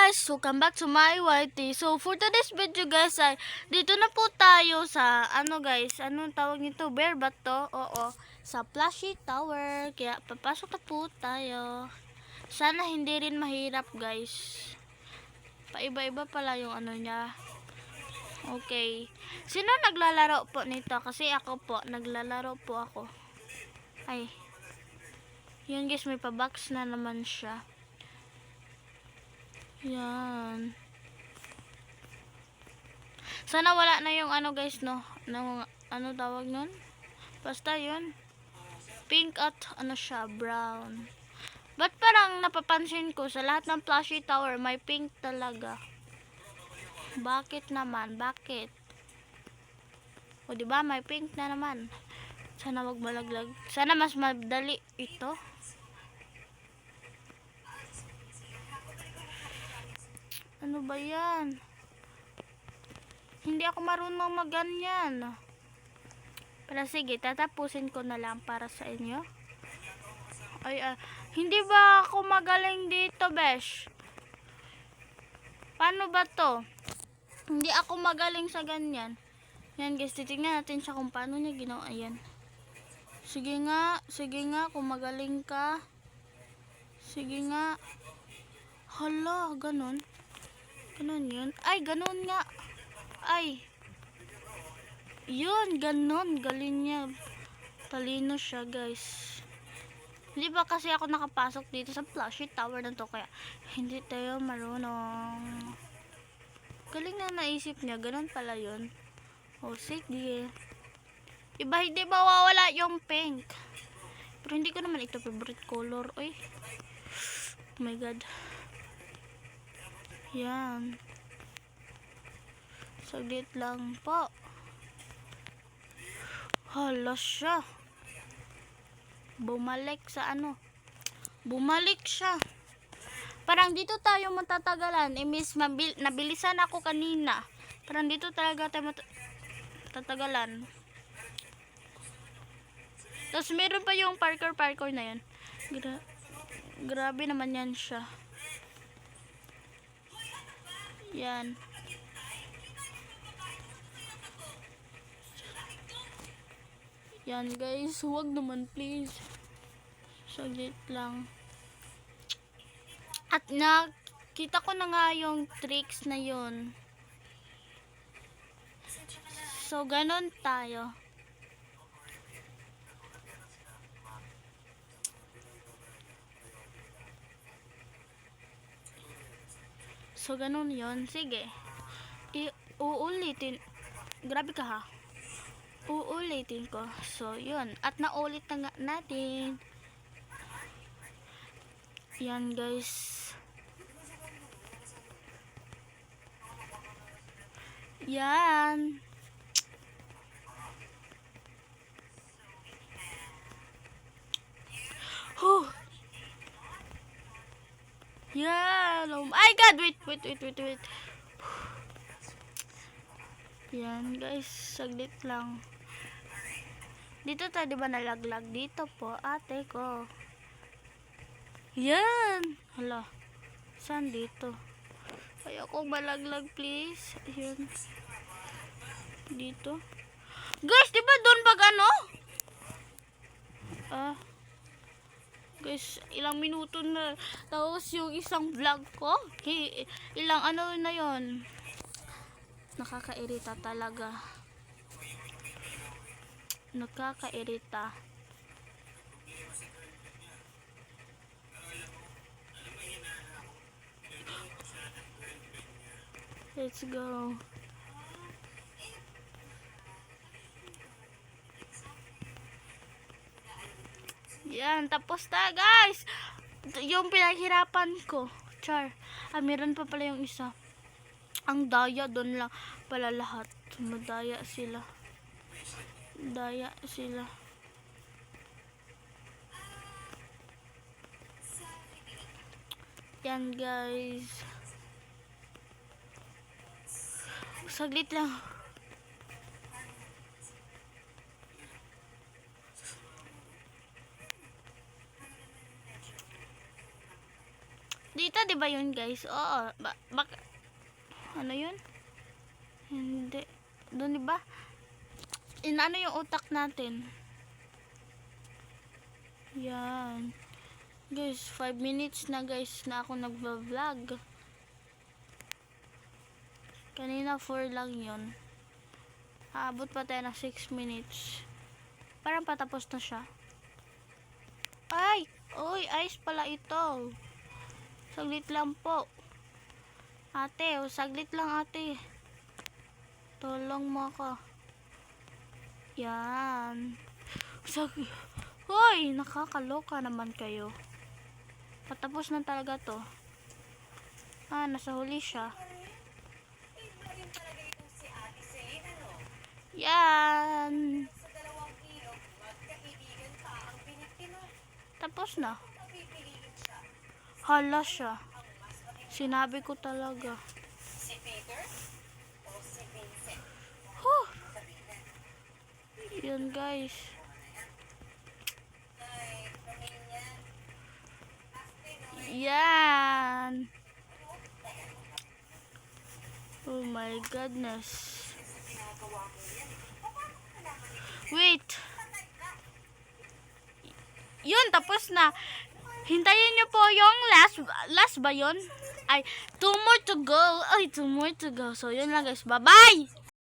guys, welcome back to my YT. So for today's video guys ay dito na po tayo sa guys, anong tawag nito? Bear ba to? Oo, sa Plushy Tower. Kaya papasok na po tayo. Sana hindi rin mahirap guys. Paiba-iba pala yung niya. Okay. Sino naglalaro po nito? Kasi ako po, naglalaro po ako. Ay. Yun guys, may pa-box na naman siya. Yan. Sana wala na yung guys no. Tawag nun? Basta yun. Pink at siya, brown. Ba't parang napapansin ko sa lahat ng Plushy Tower may pink talaga? Bakit naman? Bakit? O diba may pink na naman. Sana wag malaglag. Sana mas madali ito. Ano ba yan? Hindi ako marunong magganyan. Pero sige, tatapusin ko na lang para sa inyo. Ay, hindi ba ako magaling dito, besh? Paano ba to? Hindi ako magaling sa ganyan. Yan guys, titignan natin siya kung paano niya ginawa. Ayan. Sige nga, kung magaling ka. Sige nga. Hala, ganun. Ganun yun. Ay, ganun nga. Ay. Yun, ganun. Galing niya. Talino siya, guys. Hindi ba kasi ako nakapasok dito sa Plushy Tower na to, kaya hindi tayo marunong. Galing na naisip niya. Ganun pala yun. O, sige. Iba hindi mawawala yung pink. Pero hindi ko naman ito favorite color. Uy. Oh my God. Yan. Saglit lang po. Hala siya. Bumalik sa Bumalik siya. Parang dito tayo matatagalan. Miss, nabilisan ako kanina. Parang dito talaga tayo matatagalan. Tapos meron pa yung parkour na yan. Grabe naman yan siya. Yan. Yan guys, huwag naman please. Saglit lang. At nakita ko na nga yung tricks na yun. So ganon tayo. So ganon yun. Sige. Uulitin. Grabe ka ha. Uulitin ko. So, yun. At naulit na nga natin. Yan, guys. Yan. Huh. Yan. Oh my God. Wait. Yan, guys. Saglit lang. Dito tayo, diba nalaglag? Dito po, ate ko. Yan. Hala. Saan dito? Ayoko malaglag, please. Ayun. Dito. Guys, diba doon pag guys, ilang minuto na. Tapos yung isang vlog ko. Ilang na yon. Nakakairita talaga. Nakakairita. Let's go. Yan, tapos na guys. Yung pinaghirapan ko. Char. Meron pa pala yung isa. Ang daya doon lang pala lahat. Madaya sila. Daya sila. Yan guys. Saglit lang. Dito, di ba yun, guys? Oo. Ano yun? Hindi. Doon, di ba? Inaano yung utak natin? Yan. Guys, 5 minutes na, guys, na ako nagba-vlog. Kanina 4 lang yun. Aabot pa tayo ng 6 minutes. Parang patapos na siya. Ay! Uy, ice pala ito. Saglit lang po. Ate, saglit lang ate. Tulong mo ako. Yan. Hoy, nakakaloka naman kayo. Patapos na talaga to. Nasa huli siya. Yan. Tapos na. Hala siya. Sinabi ko talaga. Huh. Yan guys. Yan. Oh my goodness. Wait. Yun, tapos na. Hintayin nyo po yung last ba yun? Ay, 2 more to go. Ay, 2 more to go. So, yun lang guys. Bye-bye!